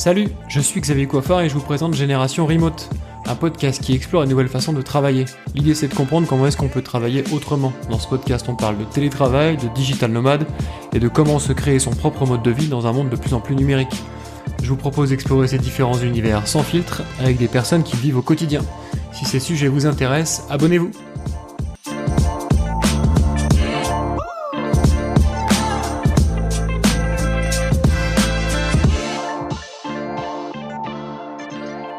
Salut, je suis Xavier Coiffard et je vous présente Génération Remote, un podcast qui explore une nouvelle façon de travailler. L'idée c'est de comprendre comment est-ce qu'on peut travailler autrement. Dans ce podcast on parle de télétravail, de digital nomade et de comment se créer son propre mode de vie dans un monde de plus en plus numérique. Je vous propose d'explorer ces différents univers sans filtre avec des personnes qui vivent au quotidien. Si ces sujets vous intéressent, abonnez-vous.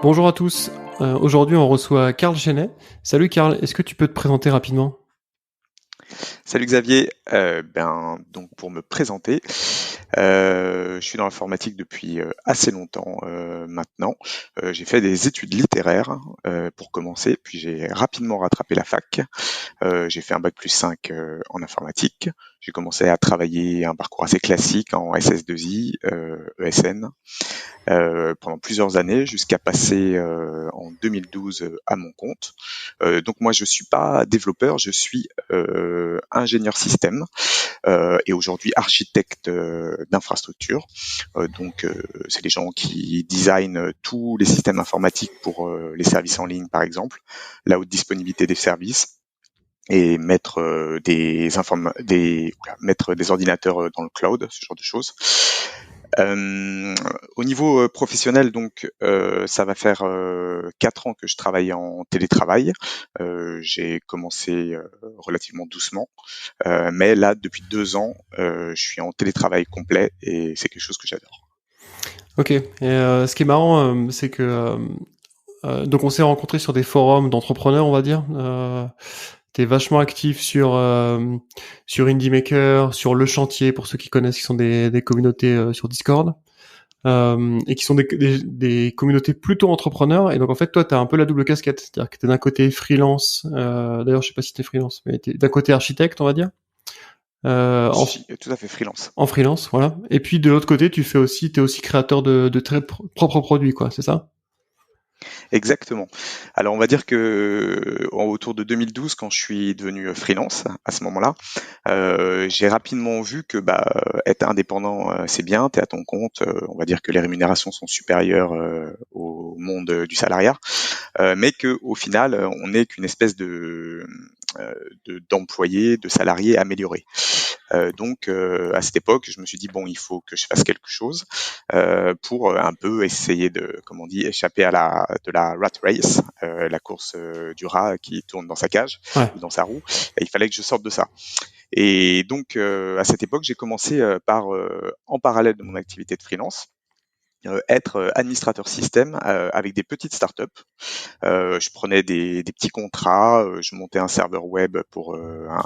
Bonjour à tous, aujourd'hui on reçoit Carl Chenet. Salut Carl, est-ce que tu peux te présenter rapidement ? Salut Xavier, donc pour me présenter, je suis dans l'informatique depuis assez longtemps maintenant. J'ai fait des études littéraires pour commencer, puis j'ai rapidement rattrapé la fac. J'ai fait un bac+5 en informatique. J'ai commencé à travailler un parcours assez classique en SS2I, ESN, pendant plusieurs années jusqu'à passer en 2012 à mon compte. Donc moi je suis pas développeur, je suis ingénieur système et aujourd'hui architecte d'infrastructure. Donc c'est les gens qui designent tous les systèmes informatiques pour les services en ligne par exemple, la haute disponibilité des services et mettre mettre des ordinateurs dans le cloud, ce genre de choses. Au niveau professionnel, donc, ça va faire 4 ans que je travaille en télétravail. J'ai commencé relativement doucement, mais là, depuis 2 ans, je suis en télétravail complet et c'est quelque chose que j'adore. Ok, et ce qui est marrant, c'est que donc on s'est rencontrés sur des forums d'entrepreneurs, on va dire. T'es vachement actif sur Indie Maker, sur Le Chantier, pour ceux qui connaissent, qui sont des communautés sur Discord, et qui sont des communautés plutôt entrepreneurs. Et donc en fait, toi, t'as un peu la double casquette, c'est-à-dire que t'es d'un côté freelance. D'ailleurs, je sais pas si t'es freelance, mais t'es d'un côté architecte, on va dire. Je suis tout à fait freelance. En freelance, voilà. Et puis de l'autre côté, t'es aussi créateur de très propres produits, quoi. C'est ça ? Exactement. Alors on va dire que autour de 2012, quand je suis devenu freelance, à ce moment-là, j'ai rapidement vu que être indépendant, c'est bien, t'es à ton compte, on va dire que les rémunérations sont supérieures au monde du salariat, mais que au final, on n'est qu'une espèce d'employé, de salarié amélioré. Donc à cette époque, je me suis dit bon, il faut que je fasse quelque chose pour un peu essayer de, comme on dit, échapper à la rat race, la course du rat qui tourne dans sa cage ou dans sa roue. Et il fallait que je sorte de ça. Et donc à cette époque, j'ai commencé par en parallèle de mon activité de freelance, être administrateur système avec des petites startups. Je prenais des petits contrats, je montais un serveur web pour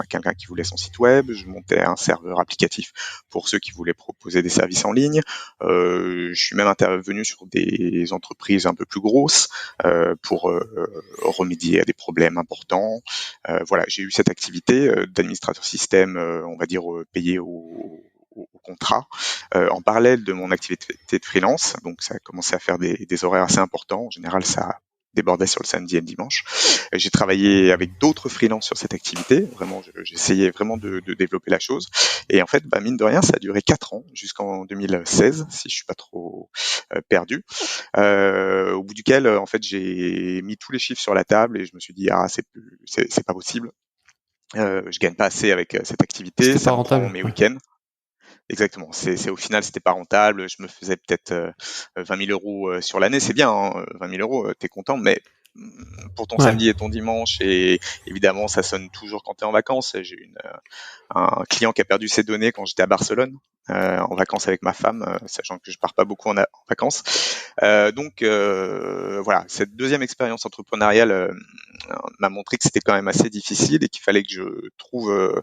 quelqu'un qui voulait son site web, je montais un serveur applicatif pour ceux qui voulaient proposer des services en ligne. Je suis même intervenu sur des entreprises un peu plus grosses pour remédier à des problèmes importants. Voilà, j'ai eu cette activité d'administrateur système, on va dire payé au contrat, en parallèle de mon activité de freelance. Donc ça a commencé à faire des horaires assez importants. En général, ça débordait sur le samedi et le dimanche. J'ai travaillé avec d'autres freelances sur cette activité. Vraiment, j'essayais vraiment de développer la chose. Et en fait, mine de rien, ça a duré 4 ans, jusqu'en 2016, si je suis pas trop perdu. Au bout duquel, en fait, j'ai mis tous les chiffres sur la table et je me suis dit, c'est pas possible. Je gagne pas assez avec cette activité. C'était Ça pas me prend rentable. mes week-ends. Exactement. C'est au final, c'était pas rentable. Je me faisais peut-être 20 000 euros sur l'année. C'est bien, hein, 20 000 euros, t'es content, mais pour ton samedi et ton dimanche, et évidemment, ça sonne toujours quand t'es en vacances. J'ai eu un client qui a perdu ses données quand j'étais à Barcelone, en vacances avec ma femme, sachant que je pars pas beaucoup en vacances. Donc voilà, cette deuxième expérience entrepreneuriale m'a montré que c'était quand même assez difficile et qu'il fallait que je trouve,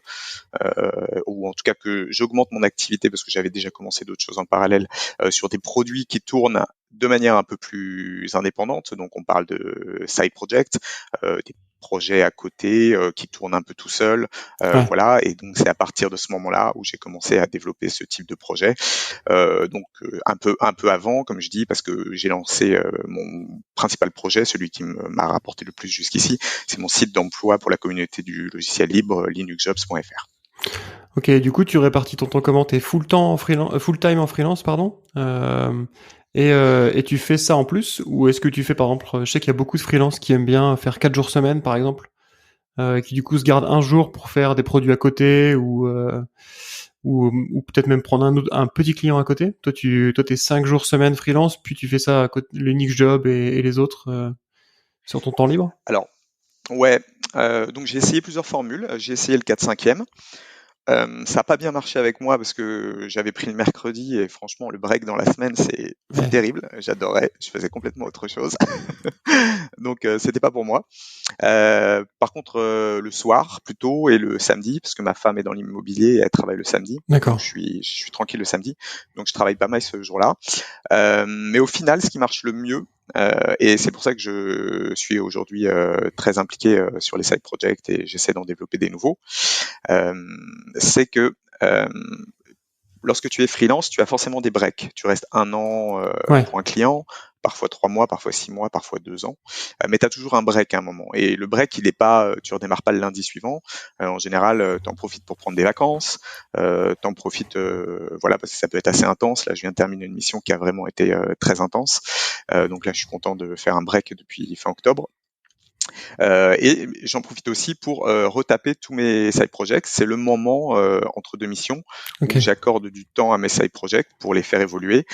ou en tout cas que j'augmente mon activité, parce que j'avais déjà commencé d'autres choses en parallèle, sur des produits qui tournent de manière un peu plus indépendante. Donc on parle de side project, des projets à côté qui tournent un peu tout seul, voilà. Et donc c'est à partir de ce moment-là où j'ai commencé à développer ce type de projet. Donc un peu avant, comme je dis, parce que j'ai lancé mon principal projet, celui qui m'a rapporté le plus jusqu'ici, c'est mon site d'emploi pour la communauté du logiciel libre, linuxjobs.fr. Ok, du coup, tu répartis ton temps comment ? T'es full time en freelance, pardon. Et tu fais ça en plus, ou est-ce que tu fais par exemple, je sais qu'il y a beaucoup de freelances qui aiment bien faire 4 jours semaine par exemple, qui du coup se gardent un jour pour faire des produits à côté ou peut-être même prendre un petit client à côté. Toi t'es 5 jours semaine freelance, puis tu fais ça à côté, l'unique job et les autres sur ton temps libre. Alors, ouais, donc j'ai essayé plusieurs formules. J'ai essayé le 4/5e. Ça n'a pas bien marché avec moi parce que j'avais pris le mercredi et franchement, le break dans la semaine, c'est Ouais, terrible. J'adorais. Je faisais complètement autre chose. Donc, c'était pas pour moi. Par contre, le soir plutôt et le samedi, parce que ma femme est dans l'immobilier et elle travaille le samedi, donc d'accord. je suis tranquille le samedi, donc je travaille pas mal ce jour-là. Mais au final, ce qui marche le mieux, et c'est pour ça que je suis aujourd'hui très impliqué sur les side projects et j'essaie d'en développer des nouveaux, euh, c'est que lorsque tu es freelance, tu as forcément des breaks. Tu restes 1 an Ouais, pour un client, parfois 3 mois, parfois 6 mois, parfois 2 ans. Mais tu as toujours un break à un moment. Et le break, il est pas, tu redémarres pas le lundi suivant. En général, tu en profites pour prendre des vacances. Tu en profites, voilà, parce que ça peut être assez intense. Là, je viens de terminer une mission qui a vraiment été très intense. Donc là, je suis content de faire un break depuis fin octobre. Et j'en profite aussi pour retaper tous mes side projects. C'est le moment entre deux missions ok. où j'accorde du temps à mes side projects pour les faire évoluer,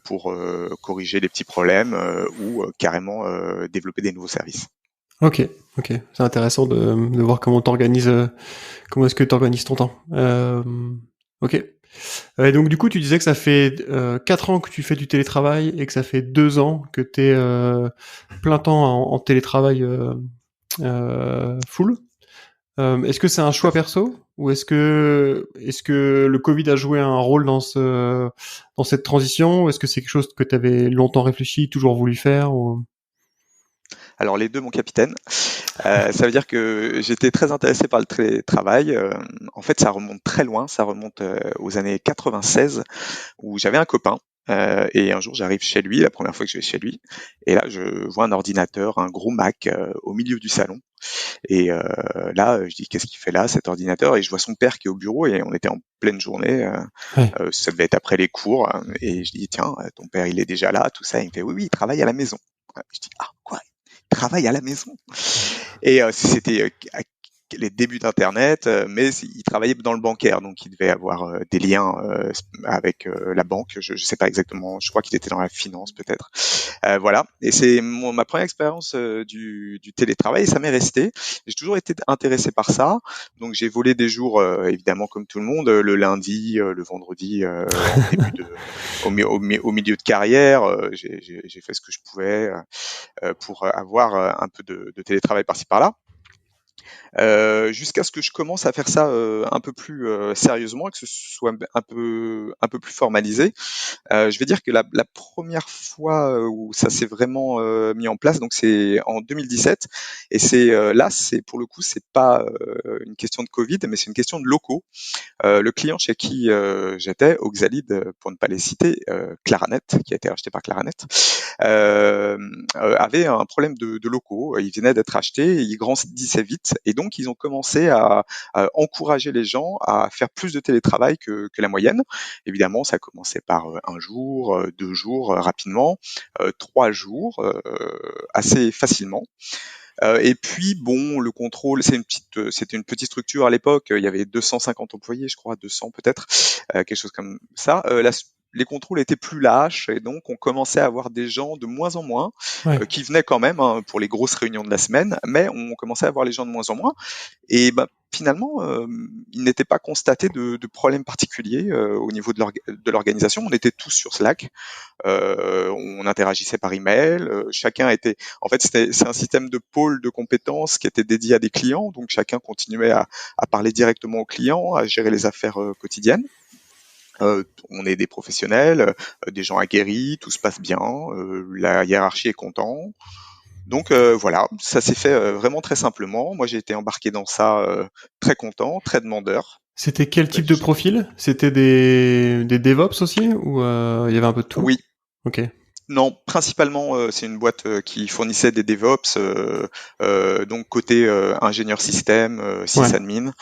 pour corriger les petits problèmes ou carrément développer des nouveaux services. Ok, ok. C'est intéressant de voir comment est-ce que tu organises ton temps. Ok. Et donc du coup, tu disais que ça fait 4 ans que tu fais du télétravail et que ça fait 2 ans que tu es plein temps en télétravail full. Est-ce que c'est un Tout à choix fait. perso ou est-ce que le Covid a joué un rôle dans cette transition ou est-ce que c'est quelque chose que tu avais longtemps réfléchi, toujours voulu faire ou... Alors les deux, mon capitaine. Ça veut dire que j'étais très intéressé par le télétravail. En fait, ça remonte très loin. Ça remonte aux années 96 où j'avais un copain. Et un jour, j'arrive chez lui, la première fois que je vais chez lui, et là, je vois un ordinateur, un gros Mac, au milieu du salon. Et là, je dis, qu'est-ce qu'il fait là, cet ordinateur? Et je vois son père qui est au bureau, et on était en pleine journée. Ouais. Ça devait être après les cours. Et je dis, tiens, ton père, il est déjà là, tout ça. Il me fait, oui, oui, il travaille à la maison. Je dis, ah, quoi? Il travaille à la maison? Et c'était les débuts d'Internet, mais il travaillait dans le bancaire, donc il devait avoir des liens avec la banque. Je sais pas exactement. Je crois qu'il était dans la finance peut-être. Voilà. Et c'est ma première expérience du télétravail et ça m'est resté. J'ai toujours été intéressé par ça. Donc j'ai volé des jours, évidemment comme tout le monde, le lundi, le vendredi, en début au milieu de carrière. J'ai fait ce que je pouvais pour avoir un peu de télétravail par-ci par-là. Jusqu'à ce que je commence à faire ça un peu plus sérieusement et que ce soit un peu plus formalisé. Je vais dire que la première fois où ça s'est vraiment mis en place, donc c'est en 2017, et c'est pour le coup c'est pas une question de Covid, mais c'est une question de locaux. Le client chez qui j'étais, Oxalide, pour ne pas les citer, Claranet, qui a été racheté par Claranet, euh, avait un problème de locaux. Ils venaient d'être achetés, ils grandissaient vite, et donc ils ont commencé à encourager les gens à faire plus de télétravail que la moyenne. Évidemment, ça a commencé par un jour, 2 jours rapidement, 3 jours assez facilement. Et puis bon, le contrôle, c'était une petite structure à l'époque. Il y avait 250 employés, je crois, 200 peut-être, quelque chose comme ça. Les contrôles étaient plus lâches et donc on commençait à avoir des gens de moins en moins Ouais. qui venaient quand même hein, pour les grosses réunions de la semaine, mais on commençait à avoir les gens de moins en moins. Et bah, finalement, il n'était pas constaté de problème particulier au niveau de l'organisation. On était tous sur Slack. On interagissait par email, chacun était, en fait, c'est un système de pôle de compétences qui était dédié à des clients, donc chacun continuait à parler directement aux clients, à gérer les affaires quotidiennes. On est des professionnels, des gens aguerris, tout se passe bien, la hiérarchie est content. Donc voilà, ça s'est fait vraiment très simplement. Moi, j'ai été embarqué dans ça très content, très demandeur. C'était quel Bah, type de profil? C'était des DevOps aussi ou il y avait un peu de tout? oui, Ok. Non, principalement, c'est une boîte qui fournissait des DevOps, donc côté ingénieur système, Ouais. sysadmin,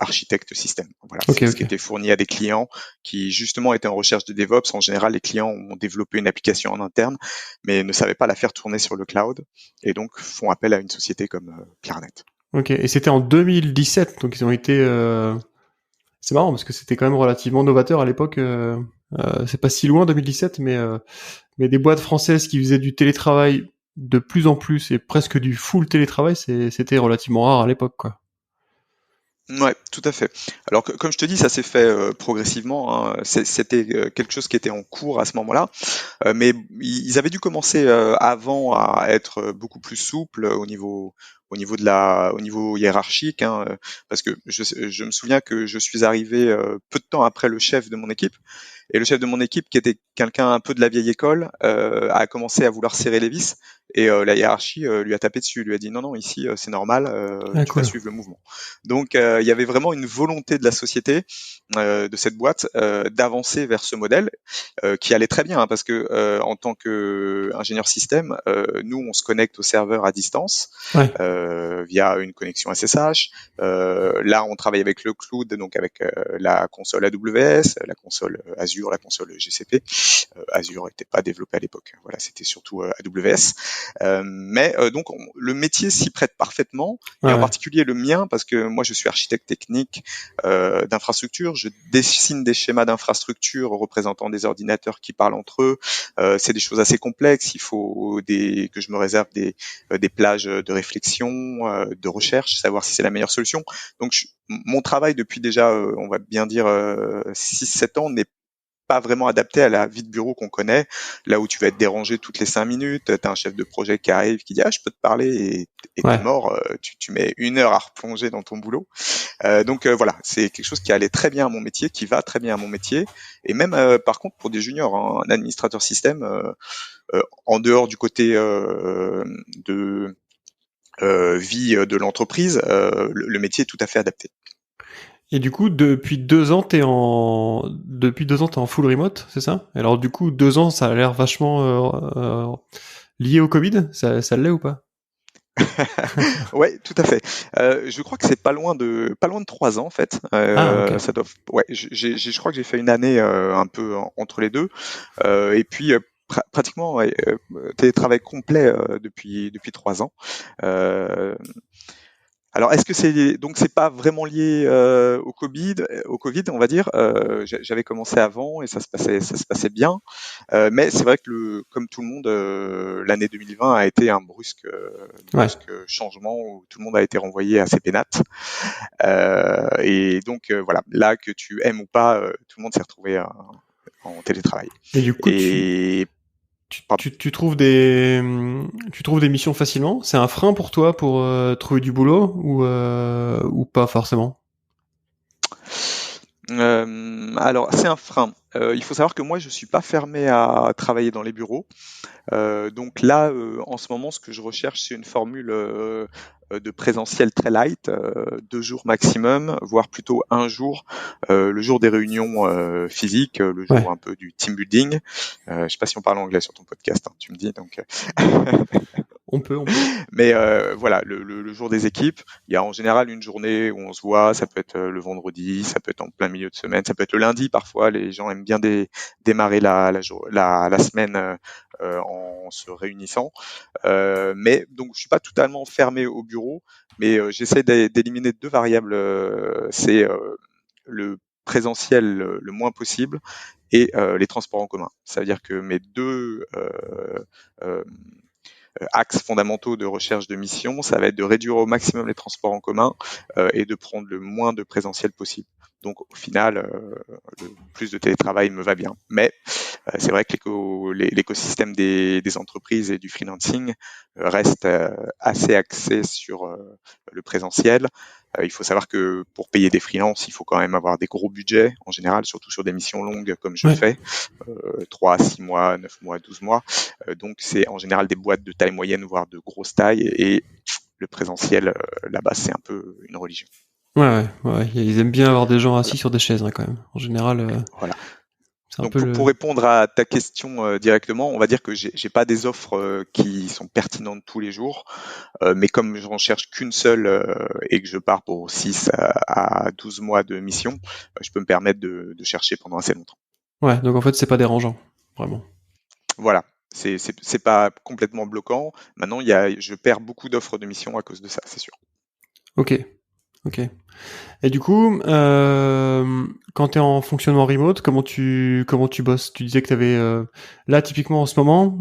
architecte système. Voilà, Ok, c'est ce qui ok. était fourni à des clients qui justement étaient en recherche de DevOps. En général, les clients ont développé une application en interne, mais ne savaient pas la faire tourner sur le cloud, et donc font appel à une société comme Klarnet. Ok. Et c'était en 2017, donc ils ont été. C'est marrant parce que c'était quand même relativement novateur à l'époque. C'est pas si loin 2017, mais des boîtes françaises qui faisaient du télétravail de plus en plus et presque du full télétravail, c'était relativement rare à l'époque, quoi. Ouais, tout à fait. Alors que, comme je te dis, ça s'est fait progressivement, hein. C'était quelque chose qui était en cours à ce moment-là. Mais ils avaient dû commencer avant à être beaucoup plus souples au niveau hiérarchique, hein, parce que je me souviens que je suis arrivé peu de temps après le chef de mon équipe, et le chef de mon équipe, qui était quelqu'un un peu de la vieille école, a commencé à vouloir serrer les vis, et la hiérarchie lui a tapé dessus, lui a dit non, non, ici c'est normal, Ah, tu vas cool. suivre le mouvement. Donc il y avait vraiment une volonté de la société, de cette boîte, d'avancer vers ce modèle qui allait très bien, hein, parce que en tant qu'ingénieur système, nous on se connecte au serveur à distance Ouais. via une connexion SSH. Là, on travaille avec le cloud, donc avec la console AWS, la console Azure, la console GCP. Azure n'était pas développé à l'époque. Voilà, c'était surtout AWS. Mais donc le métier s'y prête parfaitement, et Ouais, en ouais. particulier le mien, parce que moi je suis architecte technique d'infrastructure. Je dessine des schémas d'infrastructure représentant des ordinateurs qui parlent entre eux. C'est des choses assez complexes. Il faut que je me réserve des plages de réflexion, de recherche, savoir si c'est la meilleure solution. Donc mon travail depuis déjà, on va bien dire 6-7 ans, n'est pas vraiment adapté à la vie de bureau qu'on connaît, là où tu vas être dérangé toutes les 5 minutes, tu as un chef de projet qui arrive, qui dit « Ah, je peux te parler » et t'es Ouais. mort, tu mets 1 heure à replonger dans ton boulot. Donc voilà, c'est quelque chose qui allait très bien à mon métier, qui va très bien à mon métier, et même par contre pour des juniors, hein, un administrateur système, en dehors du côté de vie de l'entreprise, le métier est tout à fait adapté. Et du coup, depuis 2 ans, t'es en full remote, c'est ça? Alors du coup, 2 ans, ça a l'air vachement lié au Covid. Ça l'est ou pas? Ouais, tout à fait. Je crois que c'est pas loin de 3 ans en fait. Ah, ok. Ça doit. Ouais, je crois que j'ai fait une année un peu entre les deux, et puis pratiquement ouais, télétravail complet depuis 3 ans. Euh, alors, est-ce que c'est pas vraiment lié au Covid, on va dire. J'avais commencé avant et ça se passait bien. Mais c'est vrai que comme tout le monde, l'année 2020 a été un Ouais. brusque changement où tout le monde a été renvoyé à ses pénates. Et donc voilà, là que tu aimes ou pas, tout le monde s'est retrouvé en télétravail. Et du coup, Et pardon. tu trouves des missions facilement? C'est un frein pour toi pour trouver du boulot ou pas forcément? Alors c'est un frein. Il faut savoir que moi je suis pas fermé à travailler dans les bureaux. Donc là, en ce moment, ce que je recherche, c'est une formule de présentiel très light, 2 jours maximum, voire plutôt un jour, le jour des réunions physiques, le jour Ouais. un peu du team building. Je sais pas si on parle anglais sur ton podcast, hein, tu me dis. Donc, On peut. mais voilà, le jour des équipes, il y a en général une journée où on se voit. Ça peut être le vendredi, ça peut être en plein milieu de semaine, ça peut être le lundi. Parfois, les gens aiment bien démarrer la semaine en se réunissant. Mais donc, je suis pas totalement fermé au bureau, mais j'essaie d'éliminer 2 variables. C'est le présentiel le moins possible et les transports en commun. Ça veut dire que mes deux euh, axes fondamentaux de recherche de mission, ça va être de réduire au maximum les transports en commun et de prendre le moins de présentiel possible. Donc au final, le plus de télétravail me va bien. Mais c'est vrai que l'écosystème des entreprises et du freelancing reste assez axé sur le présentiel. Il faut savoir que pour payer des freelances, il faut quand même avoir des gros budgets en général, surtout sur des missions longues comme je Ouais. fais, 3 à 6 mois, 9 mois, 12 mois. Donc c'est en général des boîtes de taille moyenne, voire de grosse taille, et le présentiel là-bas, c'est un peu une religion. Ouais, ouais, ouais. Ils aiment bien avoir des gens assis sur des chaises, hein, quand même. En général, Voilà. C'est un Donc peu pour le. répondre à ta question directement, on va dire que j'ai pas des offres qui sont pertinentes tous les jours, mais comme j'en cherche qu'une seule et que je pars pour 6 à 12 mois de mission, je peux me permettre de chercher pendant assez longtemps. Ouais, donc en fait, c'est pas dérangeant, vraiment. Voilà, c'est pas complètement bloquant. Maintenant, je perds beaucoup d'offres de mission à cause de ça, c'est sûr. Ok, ok. Et du coup, quand tu es en fonctionnement remote, comment tu bosses? Tu disais que tu avais là typiquement en ce moment,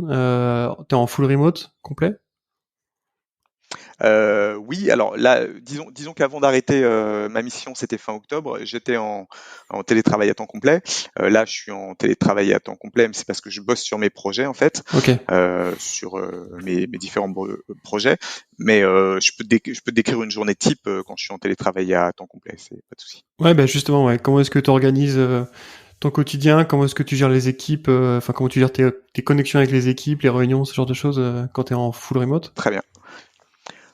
tu es en full remote complet? Oui, alors là, disons qu'avant d'arrêter ma mission, c'était fin octobre, j'étais en télétravail à temps complet. Là, je suis en télétravail à temps complet, mais c'est parce que je bosse sur mes projets en fait, Ok. sur mes différents projets. Mais je peux te décrire une journée type quand je suis en télétravail à temps complet, c'est pas de souci. Ouais, ben justement, ouais. Comment est-ce que tu organises ton quotidien? Comment est-ce que tu gères les équipes? Enfin, comment tu gères tes connexions avec les équipes, les réunions, ce genre de choses quand tu es en full remote? Très bien.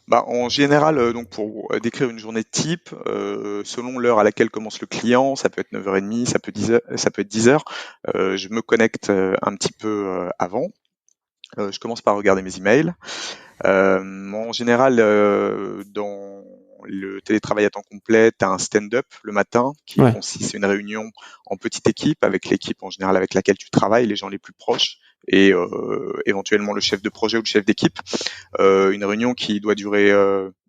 Bah, en général, donc pour décrire une journée type, selon l'heure à laquelle commence le client, ça peut être 9h30, ça peut être 10h, je me connecte un petit peu avant. Je commence par regarder mes emails. En général, dans le télétravail à temps complet, tu as un stand-up le matin qui Ouais. consiste à une réunion en petite équipe avec l'équipe en général avec laquelle tu travailles, les gens les plus proches et éventuellement le chef de projet ou le chef d'équipe. Une réunion qui doit durer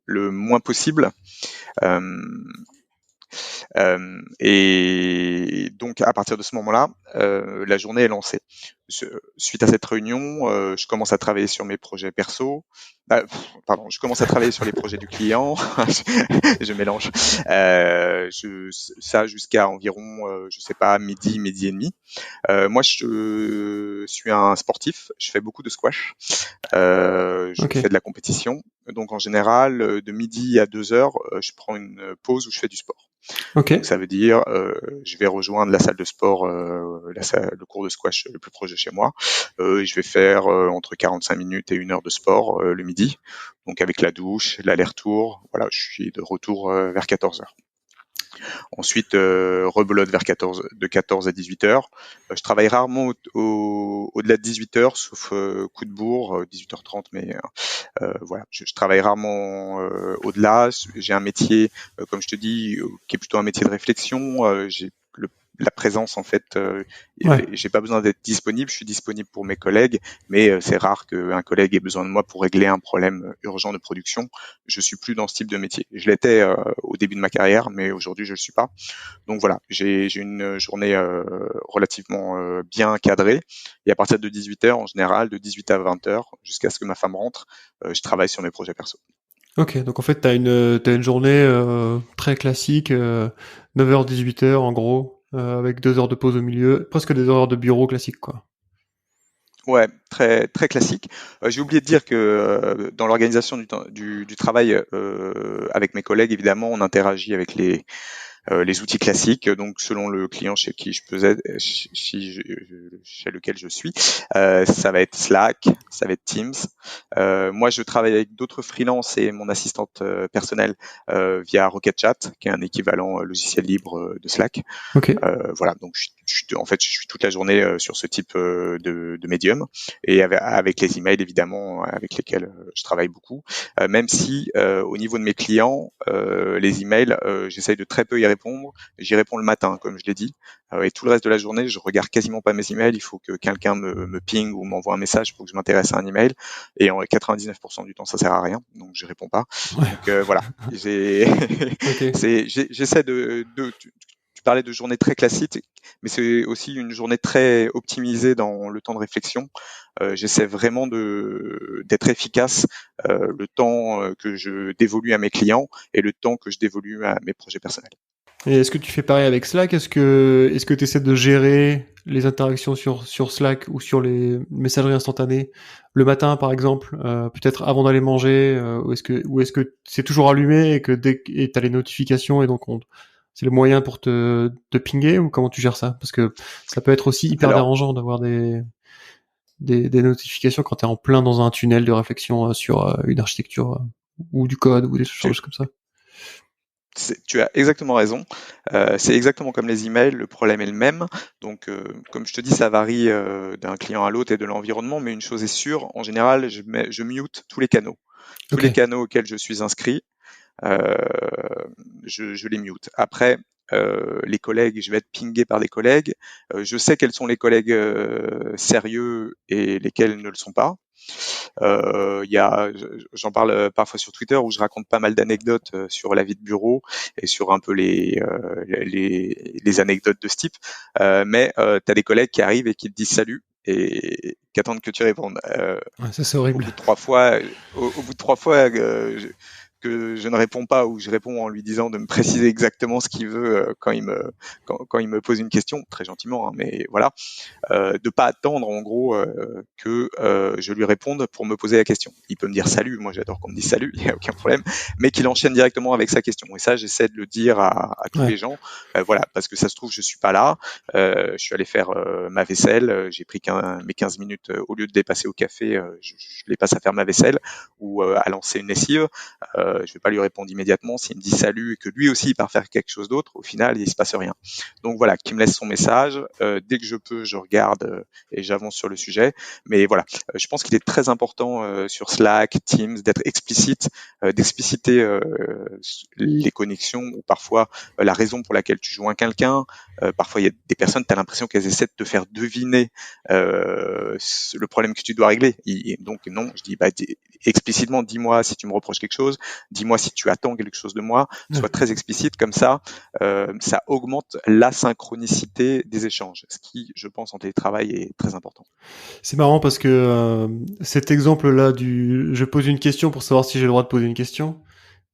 le moins possible. Euh, et donc à partir de ce moment-là, la journée est lancée. Suite à cette réunion, je commence à travailler sur mes projets perso. Pardon, je commence à travailler sur les projets du client. Je mélange. Ça jusqu'à environ, je sais pas, midi et demi. Moi, je suis un sportif. Je fais beaucoup de squash. Je Ok. fais de la compétition. Donc en général, de midi à 2h, je prends une pause où je fais du sport. Ok. Donc ça veut dire, je vais rejoindre la salle de sport, le cours de squash le plus proche de chez moi. Et je vais faire entre 45 minutes et 1 heure de sport le midi. Donc avec la douche, l'aller-retour, voilà, je suis de retour vers 14h. Ensuite, rebelote de 14 à 18 heures. Je travaille rarement au-delà de 18 heures, sauf coup de bourre, 18h30, mais voilà, je travaille rarement au-delà. J'ai un métier, comme je te dis, qui est plutôt un métier de réflexion. J'ai la présence en fait, Ouais. j'ai pas besoin d'être disponible, je suis disponible pour mes collègues, mais c'est rare qu'un collègue ait besoin de moi pour régler un problème urgent de production. Je suis plus dans ce type de métier. Je l'étais au début de ma carrière, mais aujourd'hui je le suis pas. Donc voilà, j'ai une journée relativement bien cadrée. Et à partir de 18h, en général, de 18 à 20h, jusqu'à ce que ma femme rentre, je travaille sur mes projets perso. Ok. Donc en fait, t'as une journée très classique, 9h-18h en gros, avec 2 heures de pause au milieu, presque des heures de bureau classique, quoi. Ouais, très très classique. J'ai oublié de dire que dans l'organisation du travail avec mes collègues, évidemment, on interagit avec les outils classiques, donc selon le client chez qui je peux être, chez lequel je suis, ça va être Slack, ça va être Teams. Moi, je travaille avec d'autres freelances et mon assistante personnelle via Rocket Chat, qui est un équivalent logiciel libre de Slack. Ok. Voilà, donc en fait, je suis toute la journée sur ce type de médium et avec les emails évidemment avec lesquels je travaille beaucoup. Même si au niveau de mes clients, les emails, j'essaye de très peu y répondre. J'y réponds le matin, comme je l'ai dit, et tout le reste de la journée, je regarde quasiment pas mes emails. Il faut que quelqu'un me ping ou m'envoie un message pour que je m'intéresse à un email. Et en 99% du temps, ça sert à rien, donc je réponds pas. Ouais. Donc voilà, Ok. j'essaie de tu parlais de journée très classique, mais c'est aussi une journée très optimisée dans le temps de réflexion. J'essaie vraiment d'être efficace le temps que je dévolue à mes clients et le temps que je dévolue à mes projets personnels. Et est-ce que tu fais pareil avec Slack? Est-ce que tu essaies de gérer les interactions sur Slack ou sur les messageries instantanées le matin, par exemple, peut-être avant d'aller manger, ou est-ce que c'est toujours allumé et que et t'as les notifications et donc c'est le moyen pour te pinguer, ou comment tu gères ça? Parce que ça peut être aussi hyper Alors, dérangeant d'avoir des notifications quand t'es en plein dans un tunnel de réflexion sur une architecture ou du code ou des tu, choses comme ça. Tu as exactement raison. C'est exactement comme les emails, le problème est le même. Donc, comme je te dis, ça varie d'un client à l'autre et de l'environnement, mais une chose est sûre, en général, je mute tous les canaux. Tous les Ok. canaux auxquels je suis inscrit, euh, je les mute. Après, les collègues, je vais être pingé par des collègues. Je sais quels sont les collègues sérieux et lesquels ne le sont pas. J'en parle parfois sur Twitter où je raconte pas mal d'anecdotes sur la vie de bureau et sur un peu les anecdotes de ce type. Mais tu as des collègues qui arrivent et qui te disent salut et qui attendent que tu répondes. Ouais, ça, c'est Au horrible. bout de 3 fois, au bout de 3 fois que je ne réponds pas ou je réponds en lui disant de me préciser exactement ce qu'il veut quand il me pose une question, très gentiment, hein, mais voilà, de pas attendre en gros que je lui réponde pour me poser la question. Il peut me dire salut, moi j'adore qu'on me dise salut, il n'y a aucun problème, mais qu'il enchaîne directement avec sa question. Et ça, j'essaie de le dire à tous Ouais. les gens, voilà, parce que ça se trouve je suis pas là, je suis allé faire ma vaisselle, j'ai pris mes 15 minutes au lieu de les passer au café, je les passe à faire ma vaisselle ou à lancer une lessive. Je vais pas lui répondre immédiatement. S'il me dit salut et que lui aussi il part faire quelque chose d'autre, au final il se passe rien. Donc voilà, qui me laisse son message. Dès que je peux, je regarde et j'avance sur le sujet. Mais voilà, je pense qu'il est très important sur Slack, Teams, d'être explicite, d'expliciter les connexions ou parfois la raison pour laquelle tu joins quelqu'un. Parfois, il y a des personnes, tu as l'impression qu'elles essaient de te faire deviner le problème que tu dois régler. Donc non, je dis explicitement, dis-moi si tu me reproches quelque chose, dis-moi si tu attends quelque chose de moi, sois très explicite comme ça. Ça augmente la synchronicité des échanges, ce qui, je pense, en télétravail est très important. C'est marrant parce que cet exemple-là du je pose une question pour savoir si j'ai le droit de poser une question,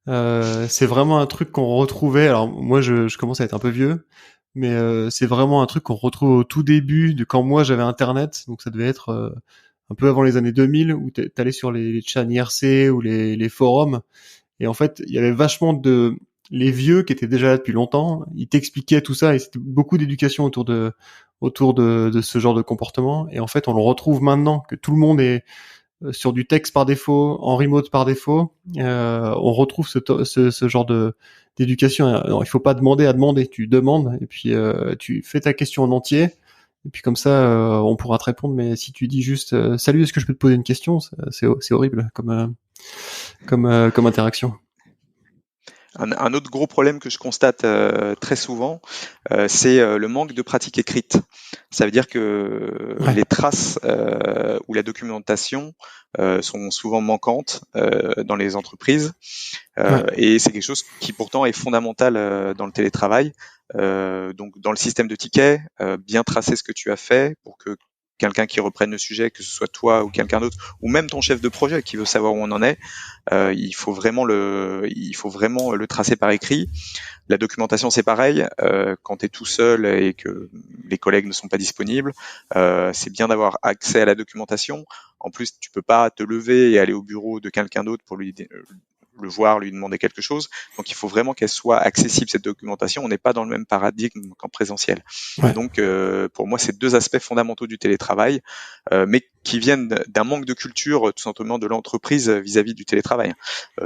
c'est vraiment un truc qu'on retrouvait. Alors moi, je commence à être un peu vieux, mais c'est vraiment un truc qu'on retrouve au tout début de quand moi j'avais Internet. Donc ça devait être un peu avant les années 2000 où t'allais sur les chats IRC ou les forums. Et en fait, il y avait vachement de les vieux qui étaient déjà là depuis longtemps. Ils t'expliquaient tout ça et c'était beaucoup d'éducation autour de ce genre de comportement. Et en fait, on le retrouve maintenant que tout le monde est sur du texte par défaut, en remote par défaut. On retrouve ce genre de d'éducation. Alors, il faut pas demander à demander. Tu demandes et puis tu fais ta question en entier. Et puis comme ça, on pourra te répondre. Mais si tu dis juste salut, est-ce que je peux te poser une question, c'est horrible comme interaction. Un autre gros problème que je constate très souvent, c'est le manque de pratique écrite. Ça veut dire que Ouais, les traces ou la documentation sont souvent manquantes dans les entreprises. ouais, Et c'est quelque chose qui pourtant est fondamental dans le télétravail. Donc dans le système de tickets, bien tracer ce que tu as fait pour que quelqu'un qui reprenne le sujet, que ce soit toi ou quelqu'un d'autre, ou même ton chef de projet qui veut savoir où on en est, il faut vraiment le tracer par écrit. La documentation, c'est pareil. Quand tu es tout seul et que les collègues ne sont pas disponibles, c'est bien d'avoir accès à la documentation. En plus, tu peux pas te lever et aller au bureau de quelqu'un d'autre pour le voir, lui demander quelque chose. Donc, il faut vraiment qu'elle soit accessible, cette documentation. On n'est pas dans le même paradigme qu'en présentiel. ouais. Donc, pour moi, c'est deux aspects fondamentaux du télétravail, mais qui viennent d'un manque de culture, tout simplement, de l'entreprise vis-à-vis du télétravail.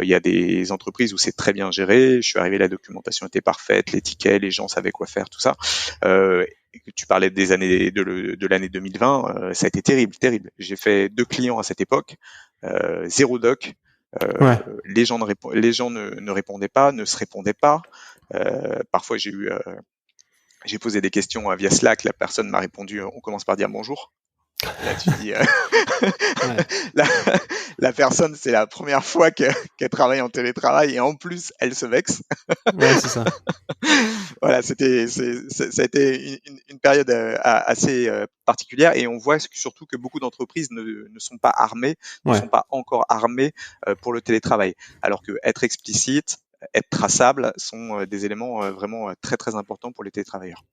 Il y a des entreprises où c'est très bien géré. Je suis arrivé, la documentation était parfaite, les tickets, les gens savaient quoi faire, tout ça. Tu parlais des années de l'année 2020, ça a été terrible, terrible. J'ai fait 2 clients à cette époque, zéro doc. Ouais, Les gens ne répondaient pas, ne se répondaient pas. Parfois, j'ai posé des questions via Slack, la personne m'a répondu, on commence par dire bonjour. Là, tu dis, ouais, la, la personne, c'est la première fois qu'elle travaille en télétravail et en plus, elle se vexe. ouais, c'est ça. Voilà, ça a été une période assez particulière et on voit surtout que beaucoup d'entreprises ne sont pas armées, ne Ouais. sont pas encore armées pour le télétravail. Alors que être explicite, être traçable sont des éléments vraiment très très importants pour les télétravailleurs.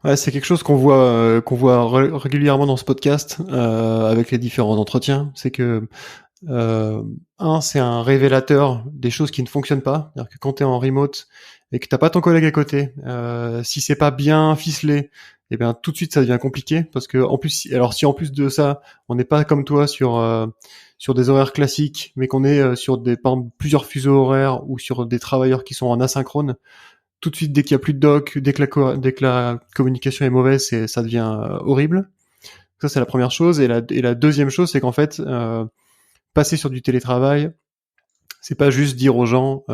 Ouais, c'est quelque chose qu'on voit régulièrement dans ce podcast avec les différents entretiens. C'est que c'est un révélateur des choses qui ne fonctionnent pas. C'est-à-dire que quand tu es en remote et que t'as pas ton collègue à côté, si c'est pas bien ficelé, et bien tout de suite ça devient compliqué parce que en plus, alors si en plus de ça, on n'est pas comme toi sur des horaires classiques, mais qu'on est sur par exemple, plusieurs fuseaux horaires ou sur des travailleurs qui sont en asynchrone, tout de suite dès qu'il y a plus de doc, dès que la communication est mauvaise, ça devient horrible. Ça c'est la première chose, et la deuxième chose, c'est qu'en fait passer sur du télétravail, c'est pas juste dire aux gens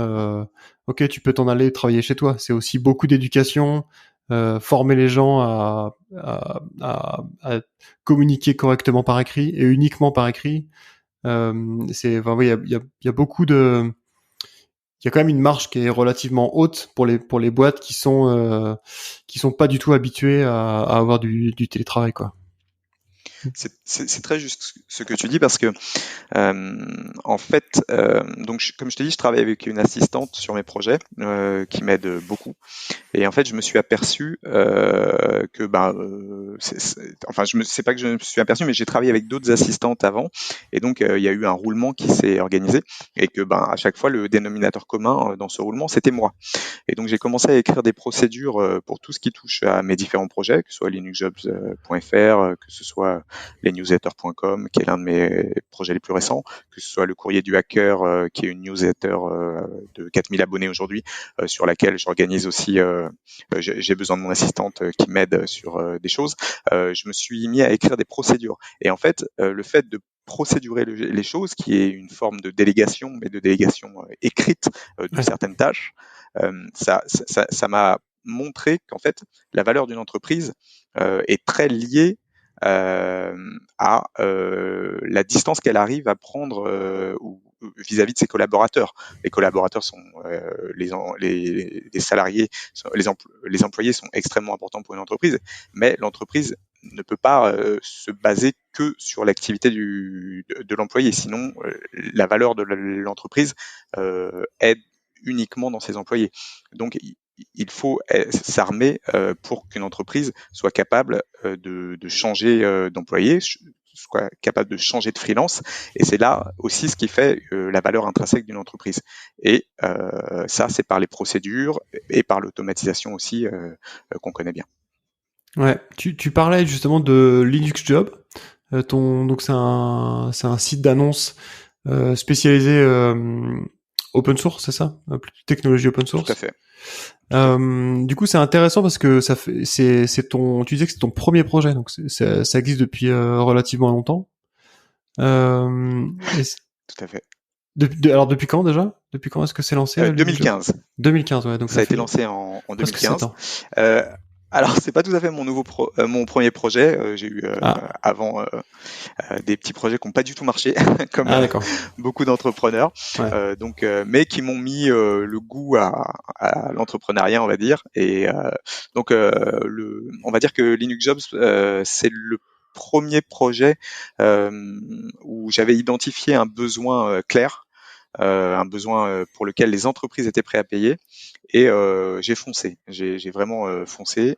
ok, tu peux t'en aller travailler chez toi, c'est aussi beaucoup d'éducation, former les gens à communiquer correctement par écrit et uniquement par écrit. Enfin, oui, il y a beaucoup de, il y a quand même une marge qui est relativement haute pour les boîtes qui sont pas du tout habituées à avoir du télétravail, quoi. C'est très juste ce que tu dis parce que en fait, donc comme je t'ai dit, je travaille avec une assistante sur mes projets qui m'aide beaucoup. Et en fait, je me suis aperçu que, enfin, c'est pas que je me suis aperçu, mais j'ai travaillé avec d'autres assistantes avant, et donc il y a eu un roulement qui s'est organisé, et que, à chaque fois, le dénominateur commun dans ce roulement, c'était moi. Et donc j'ai commencé à écrire des procédures pour tout ce qui touche à mes différents projets, que ce soit linuxjobs.fr, que ce soit lesnewsletters.com, qui est l'un de mes projets les plus récents, que ce soit le courrier du hacker, qui est une newsletter de 4000 abonnés aujourd'hui, sur laquelle j'organise aussi, j'ai besoin de mon assistante qui m'aide sur des choses. Je me suis mis à écrire des procédures. Et en fait, le fait de procédurer les choses, qui est une forme de délégation, mais de délégation écrite de certaines tâches, ça m'a montré qu'en fait, la valeur d'une entreprise est très liée à la distance qu'elle arrive à prendre vis-à-vis de ses collaborateurs. Les collaborateurs sont les salariés, les employés sont extrêmement importants pour une entreprise, mais l'entreprise ne peut pas se baser que sur l'activité de l'employé. Sinon, la valeur de l'entreprise est uniquement dans ses employés. Donc, il faut s'armer pour qu'une entreprise soit capable de changer d'employé, soit capable de changer de freelance. Et c'est là aussi ce qui fait la valeur intrinsèque d'une entreprise. Et ça, c'est par les procédures et par l'automatisation aussi qu'on connaît bien. Ouais, tu parlais justement de Linux Job. Donc c'est un site d'annonce spécialisé open source, c'est ça? Technologie open Tout à source. fait. Du coup, c'est intéressant parce que tu disais que c'est ton premier projet, donc ça existe depuis relativement longtemps. Tout à fait. Alors depuis quand déjà? Depuis quand est-ce que c'est lancé? 2015. 2015, ouais. Donc ça a été fait lancé en 2015. 7 ans. Alors, c'est pas tout à fait mon premier projet. J'ai eu avant des petits projets qui n'ont pas du tout marché, comme beaucoup d'entrepreneurs. Ouais. Mais qui m'ont mis le goût à l'entrepreneuriat, on va dire. Et donc, on va dire que Linux Jobs, c'est le premier projet où j'avais identifié un besoin clair. Un besoin pour lequel les entreprises étaient prêtes à payer, et j'ai foncé. J'ai vraiment foncé.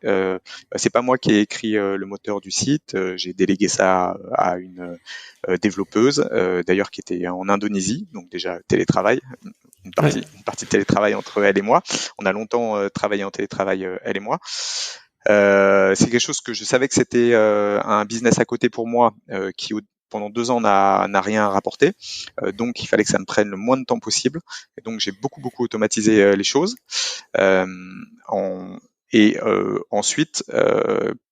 C'est pas moi qui ai écrit le moteur du site. J'ai délégué ça à une développeuse, d'ailleurs qui était en Indonésie, donc déjà télétravail. Une partie de télétravail entre elle et moi. On a longtemps travaillé en télétravail, elle et moi. C'est quelque chose que je savais que c'était un business à côté pour moi qui pendant 2 ans n'a rien rapporté, donc il fallait que ça me prenne le moins de temps possible, et donc j'ai beaucoup automatisé les choses. Ensuite,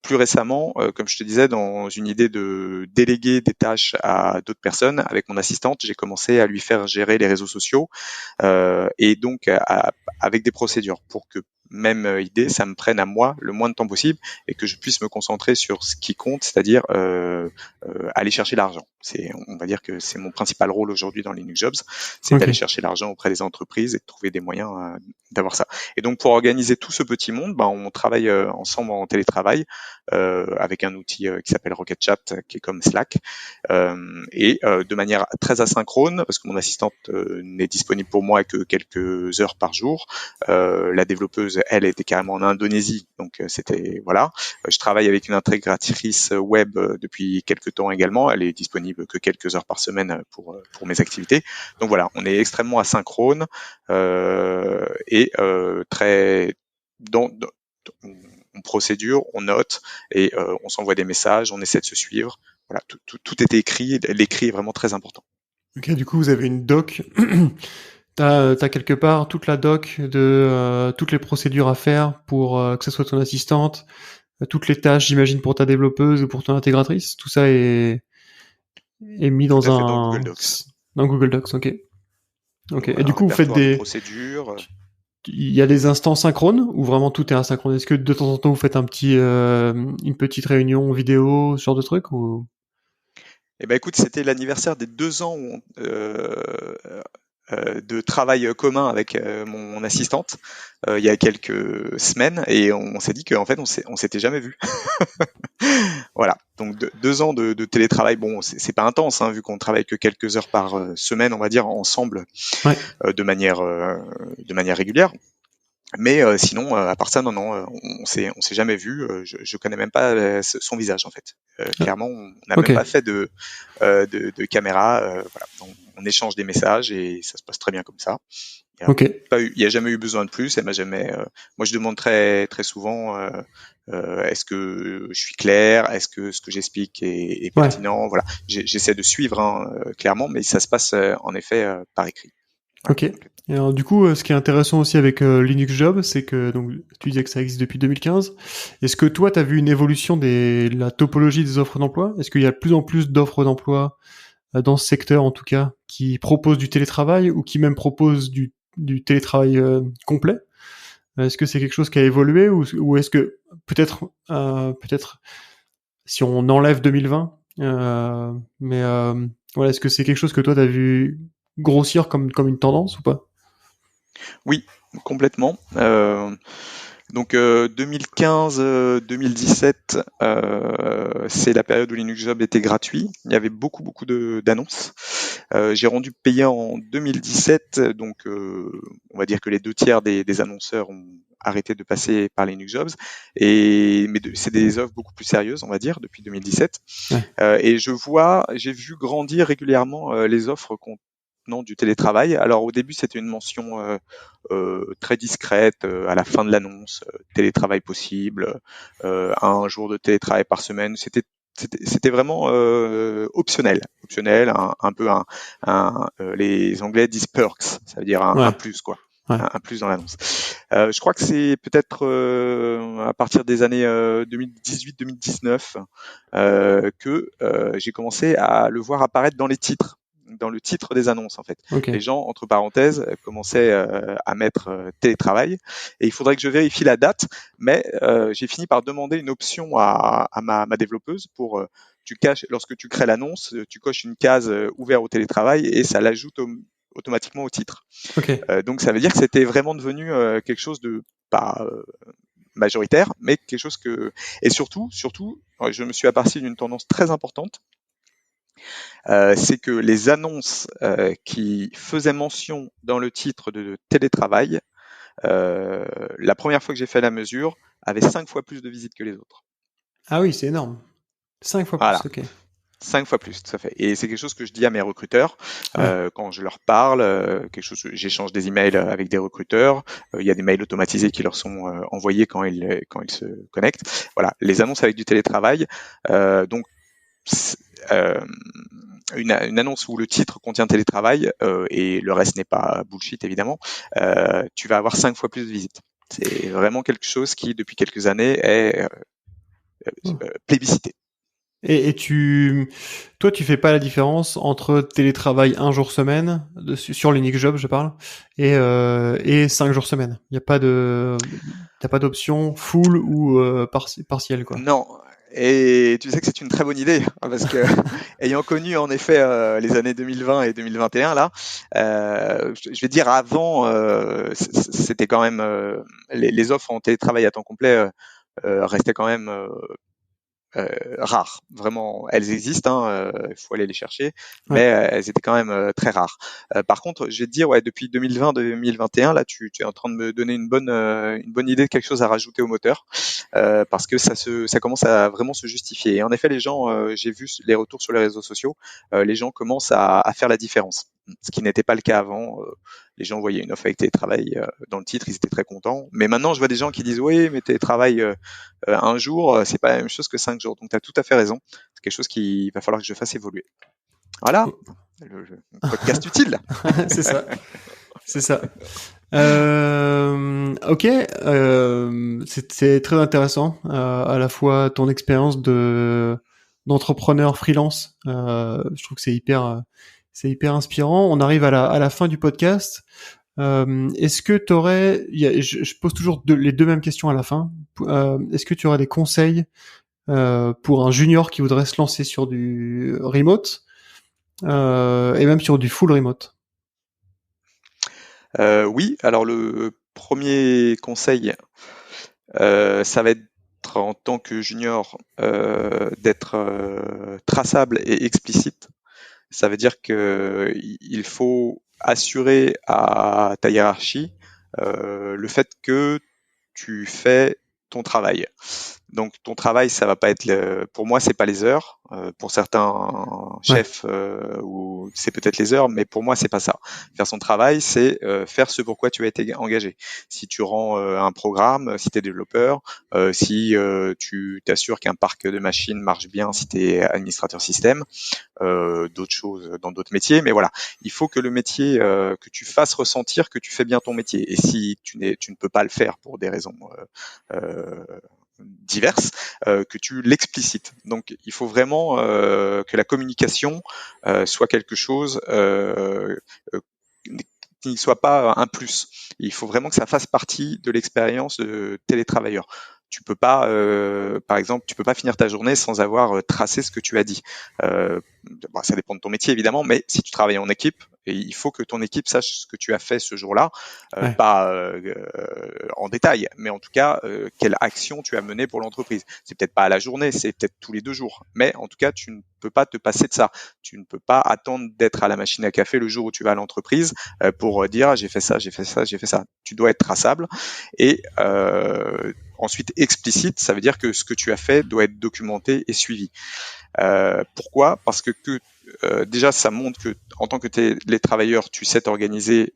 plus récemment, comme je te disais, dans une idée de déléguer des tâches à d'autres personnes, avec mon assistante, j'ai commencé à lui faire gérer les réseaux sociaux, et donc avec des procédures pour que, même idée, ça me prenne à moi le moins de temps possible et que je puisse me concentrer sur ce qui compte, c'est-à-dire aller chercher l'argent. On va dire que c'est mon principal rôle aujourd'hui dans Linux Jobs, c'est d'aller chercher l'argent auprès des entreprises et de trouver des moyens d'avoir ça. Et donc pour organiser tout ce petit monde, on travaille ensemble en télétravail avec un outil qui s'appelle Rocket Chat, qui est comme Slack, et de manière très asynchrone, parce que mon assistante n'est disponible pour moi que quelques heures par jour. La développeuse, elle, était carrément en Indonésie, donc c'était voilà. Je travaille avec une intégratrice web depuis quelques temps également. Elle est disponible que quelques heures par semaine pour mes activités. Donc voilà, on est extrêmement asynchrone et très on procédure, on note et on s'envoie des messages, on essaie de se suivre. Voilà, tout est écrit. L'écrit est vraiment très important. Ok, du coup, vous avez une doc. T'as quelque part toute la doc de toutes les procédures à faire pour que ce soit ton assistante, toutes les tâches, j'imagine, pour ta développeuse ou pour ton intégratrice. Tout ça est mis Tout dans à fait dans Google Docs. dans Google Docs. Ok. Ok. Et Voilà, du un coup, vous faites répertoire de procédures. il y a des instants synchrones ou vraiment tout est asynchrone? Est-ce que de temps en temps vous faites une petite réunion vidéo, ce genre de truc ou? Eh ben écoute, c'était l'anniversaire des 2 ans de travail commun avec mon assistante il y a quelques semaines et on s'est dit qu'en fait on s'était jamais vu. Voilà, donc 2 ans de télétravail. Bon, c'est pas intense hein, vu qu'on travaille que quelques heures par semaine, on va dire ensemble Ouais. de manière régulière. Mais sinon, à part ça, non, non, on s'est jamais vu. Je connais même pas son visage en fait. Ah, Clairement, on n'a ok. même pas fait de caméra. Voilà, on échange des messages et ça se passe très bien comme ça. Ok. Il y a jamais eu besoin de plus. Elle m'a jamais. Moi, je demande très très souvent. Est-ce que je suis clair? Est-ce que ce que j'explique est Ouais. pertinent? Voilà, j'essaie de suivre hein, clairement, mais ça se passe en effet par écrit. Voilà. Ok. Et alors, du coup, ce qui est intéressant aussi avec Linux Job, c'est que donc tu disais que ça existe depuis 2015. Est-ce que toi, tu as vu une évolution de la topologie des offres d'emploi? Est-ce qu'il y a de plus en plus d'offres d'emploi dans ce secteur, en tout cas, qui proposent du télétravail ou qui même proposent du télétravail complet? Est-ce que c'est quelque chose qui a évolué ou est-ce que peut-être si on enlève 2020, mais voilà, est-ce que c'est quelque chose que toi, tu as vu grossir comme une tendance ou pas? Oui, complètement. Donc 2015-2017, c'est la période où Linux Job était gratuit. Il y avait beaucoup d'annonces. J'ai rendu payant en 2017, donc on va dire que les 2 tiers des annonceurs ont arrêté de passer par Linux Jobs. C'est des offres beaucoup plus sérieuses, on va dire, depuis 2017. Ouais. Et j'ai vu grandir régulièrement les offres contenant du télétravail. Alors au début, c'était une mention très discrète à la fin de l'annonce, télétravail possible, 1 jour de télétravail par semaine. C'était vraiment optionnel, un peu les Anglais disent perks, ça veut dire un Ouais. plus quoi. Ouais. Un plus dans l'annonce. Je crois que c'est peut-être à partir des années 2018-2019 que j'ai commencé à le voir apparaître dans les titres, dans le titre des annonces en fait. Ok. Les gens, entre parenthèses, commençaient à mettre télétravail. Et il faudrait que je vérifie la date, mais j'ai fini par demander une option à ma développeuse pour lorsque tu crées l'annonce, tu coches une case ouvert au télétravail et ça l'ajoute automatiquement au titre. Ok. Donc ça veut dire que c'était vraiment devenu quelque chose de pas majoritaire, mais quelque chose que et surtout, je me suis aperçu d'une tendance très importante, c'est que les annonces qui faisaient mention dans le titre de télétravail, la première fois que j'ai fait la mesure, avaient 5 fois plus de visites que les autres. Ah oui, c'est énorme. 5 fois Voilà. plus. Ok. 5 fois plus, tout à fait. Et c'est quelque chose que je dis à mes recruteurs Ouais. quand je leur parle, j'échange des emails avec des recruteurs. Il y a des mails automatisés qui leur sont envoyés quand ils se connectent. Voilà, les annonces avec du télétravail. Donc euh, une annonce où le titre contient télétravail et le reste n'est pas bullshit évidemment, tu vas avoir 5 fois plus de visites. C'est vraiment quelque chose qui depuis quelques années est plébiscité. Toi, tu fais pas la différence entre télétravail un jour semaine, sur Linux Job, je parle, et 5 jours semaine. T'as pas d'option full ou partielle, quoi. Non, et tu sais que c'est une très bonne idée, hein, parce que ayant connu en effet les années 2020 et 2021 là, je vais dire avant, c'était quand même les offres en télétravail à temps complet restaient quand même rares. Vraiment, elles existent, il faut aller les chercher, Ouais. mais elles étaient quand même très rares. Par contre, je vais te dire, ouais, depuis 2020-2021, là, tu es en train de me donner une bonne idée de quelque chose à rajouter au moteur, parce que ça commence à vraiment se justifier. Et en effet, les gens, j'ai vu les retours sur les réseaux sociaux, les gens commencent à faire la différence. ce qui n'était pas le cas avant. Les gens voyaient une offre avec télétravail dans le titre, ils étaient très contents. Mais maintenant, je vois des gens qui disent oui, mais télétravail un jour, c'est pas la même chose que 5 jours. Donc, tu as tout à fait raison. C'est quelque chose qu'il va falloir que je fasse évoluer. Voilà, le podcast utile. C'est ça. C'est ça. Ok, c'est très intéressant. À la fois ton expérience d'entrepreneur freelance. Je trouve que c'est hyper inspirant. On arrive à la fin du podcast. Est-ce que je pose toujours les deux mêmes questions à la fin. Est-ce que tu aurais des conseils pour un junior qui voudrait se lancer sur du remote et même sur du full remote? Oui, alors le premier conseil, ça va être en tant que junior d'être traçable et explicite. Ça veut dire que il faut assurer à ta hiérarchie le fait que tu fais ton travail. Donc ton travail, ça va pas être pour moi, c'est pas les heures. Pour certains Ouais, chefs, ou c'est peut-être les heures, mais pour moi, c'est pas ça. Faire son travail, c'est faire ce pourquoi tu as été engagé. Si tu rends un programme, si tu es développeur, si tu t'assures qu'un parc de machines marche bien, si tu es administrateur système, d'autres choses dans d'autres métiers. Mais voilà, il faut que le métier, que tu fasses ressentir que tu fais bien ton métier. Et si tu ne peux pas le faire pour des raisons diverses, que tu l'explicites. Donc il faut vraiment que la communication soit quelque chose euh, qui ne soit pas un plus. Il faut vraiment que ça fasse partie de l'expérience de télétravailleur. Tu peux pas, par exemple, tu peux pas finir ta journée sans avoir tracé ce que tu as dit. Ça dépend de ton métier évidemment, mais si tu travailles en équipe, et il faut que ton équipe sache ce que tu as fait ce jour-là, ouais, pas en détail, mais en tout cas, quelle action tu as menée pour l'entreprise. C'est peut-être pas à la journée, c'est peut-être tous les 2 jours, mais en tout cas, tu ne peux pas te passer de ça. Tu ne peux pas attendre d'être à la machine à café le jour où tu vas à l'entreprise pour dire ah, j'ai fait ça, j'ai fait ça, j'ai fait ça. Tu dois être traçable et ensuite explicite, ça veut dire que ce que tu as fait doit être documenté et suivi. Pourquoi? Parce que déjà, ça montre que en tant que télétravailleur, tu sais t'organiser,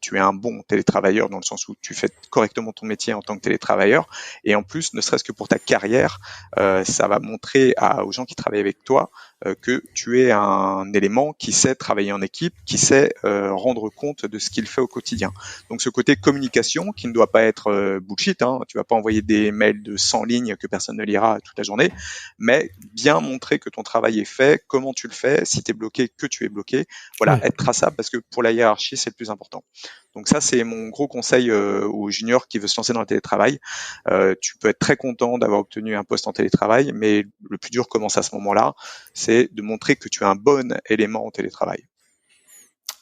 tu es un bon télétravailleur dans le sens où tu fais correctement ton métier en tant que télétravailleur. Et en plus, ne serait-ce que pour ta carrière, ça va montrer aux gens qui travaillent avec toi que tu es un élément qui sait travailler en équipe, qui sait rendre compte de ce qu'il fait au quotidien. Donc ce côté communication qui ne doit pas être bullshit, hein, tu vas pas envoyer des mails de 100 lignes que personne ne lira toute la journée, mais bien montrer que ton travail est fait, comment tu le fais, si tu es bloqué, que tu es bloqué. Voilà, ouais. être traçable parce que pour la hiérarchie, c'est le plus important. Donc ça, c'est mon gros conseil aux juniors qui veut se lancer dans le télétravail. Tu peux être très content d'avoir obtenu un poste en télétravail, mais le plus dur commence à ce moment-là, c'est de montrer que tu es un bon élément en télétravail.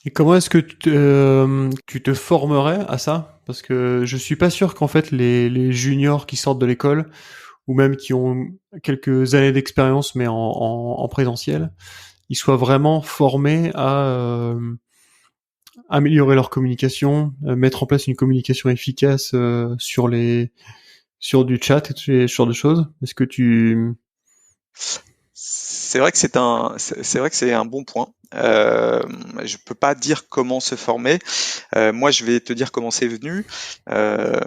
Et comment est-ce que tu te formerais à ça? Parce que je suis pas sûr qu'en fait les juniors qui sortent de l'école ou même qui ont quelques années d'expérience mais en présentiel, ils soient vraiment formés à améliorer leur communication, mettre en place une communication efficace sur du chat et ce genre de choses. Est-ce que tu C'est vrai que c'est vrai que c'est un bon point. Je peux pas dire comment se former. Moi, je vais te dire comment c'est venu. Euh,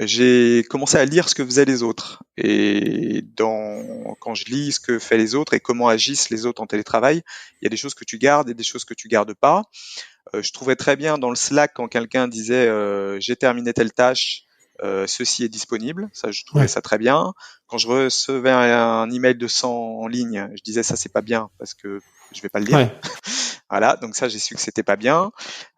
j'ai commencé à lire ce que faisaient les autres. Et quand je lis ce que fait les autres et comment agissent les autres en télétravail, il y a des choses que tu gardes et des choses que tu gardes pas. Je trouvais très bien dans le Slack quand quelqu'un disait j'ai terminé telle tâche, ceci est disponible. Ça, je trouvais ouais, ça très bien. Quand je recevais un email de 100 en ligne, je disais ça c'est pas bien parce que je vais pas le lire. ouais, Voilà, donc ça j'ai su que c'était pas bien.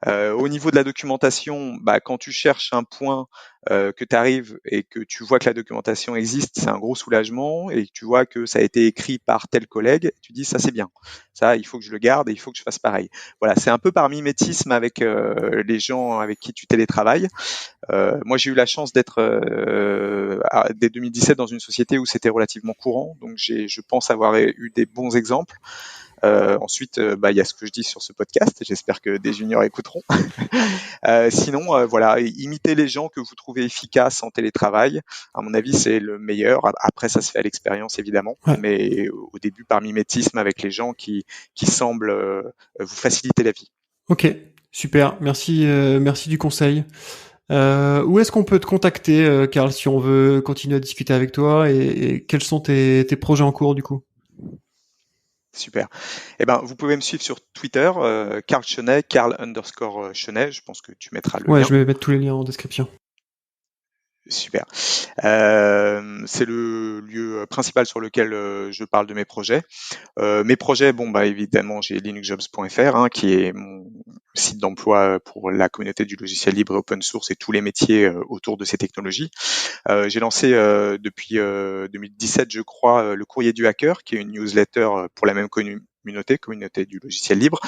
Au niveau de la documentation, bah, quand tu cherches un point que tu arrives et que tu vois que la documentation existe, c'est un gros soulagement et que tu vois que ça a été écrit par tel collègue, tu dis ça c'est bien. Ça, il faut que je le garde et il faut que je fasse pareil. Voilà, c'est un peu par mimétisme avec les gens avec qui tu télétravailles. Moi, j'ai eu la chance d'être dès 2017 dans une société où c'était relativement courant, donc je pense avoir eu des bons exemples. Ensuite, il y a ce que je dis sur ce podcast. J'espère que des juniors écouteront. Sinon, voilà, imitez les gens que vous trouvez efficaces en télétravail. À mon avis, c'est le meilleur. Après, ça se fait à l'expérience, évidemment. ouais. Mais au début, par mimétisme avec les gens qui semblent vous faciliter la vie. Ok, super. Merci du conseil. Où est-ce qu'on peut te contacter, Karl, si on veut continuer à discuter avec toi et quels sont tes projets en cours du coup? Super. Eh ben, vous pouvez me suivre sur Twitter, Karl Chenet, Karl_Chenet. Je pense que tu mettras le Ouais, lien. je vais mettre tous les liens en description. Super. C'est le lieu principal sur lequel je parle de mes projets. Mes projets, bon bah évidemment j'ai linuxjobs.fr qui est mon site d'emploi pour la communauté du logiciel libre et open source et tous les métiers autour de ces technologies. J'ai lancé depuis 2017 je crois le Courrier du hacker qui est une newsletter pour la même communauté du logiciel libre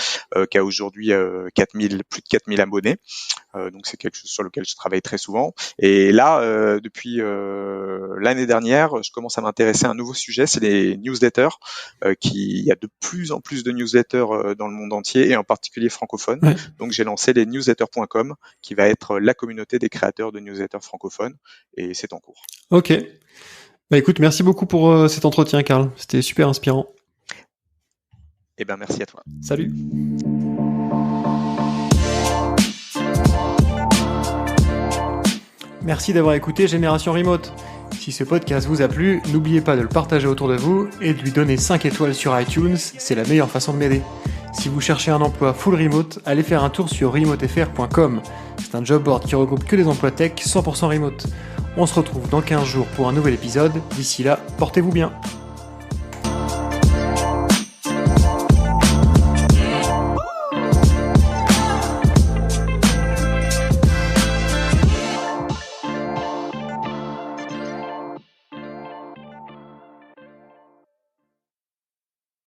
qui a aujourd'hui plus de 4000 abonnés. Donc c'est quelque chose sur lequel je travaille très souvent. Et là, depuis l'année dernière, je commence à m'intéresser à un nouveau sujet, c'est les newsletters. Il y a de plus en plus de newsletters dans le monde entier et en particulier francophones. Ouais. Donc j'ai lancé les newsletters.com qui va être la communauté des créateurs de newsletters francophones et c'est en cours. Ok. Bah écoute, merci beaucoup pour cet entretien, Karl. C'était super inspirant. Eh ben merci à toi. Salut. Merci d'avoir écouté Génération Remote. Si ce podcast vous a plu, n'oubliez pas de le partager autour de vous et de lui donner 5 étoiles sur iTunes, c'est la meilleure façon de m'aider. Si vous cherchez un emploi full remote, allez faire un tour sur remotefr.com. C'est un job board qui regroupe que des emplois tech 100% remote. On se retrouve dans 15 jours pour un nouvel épisode. D'ici là, portez-vous bien.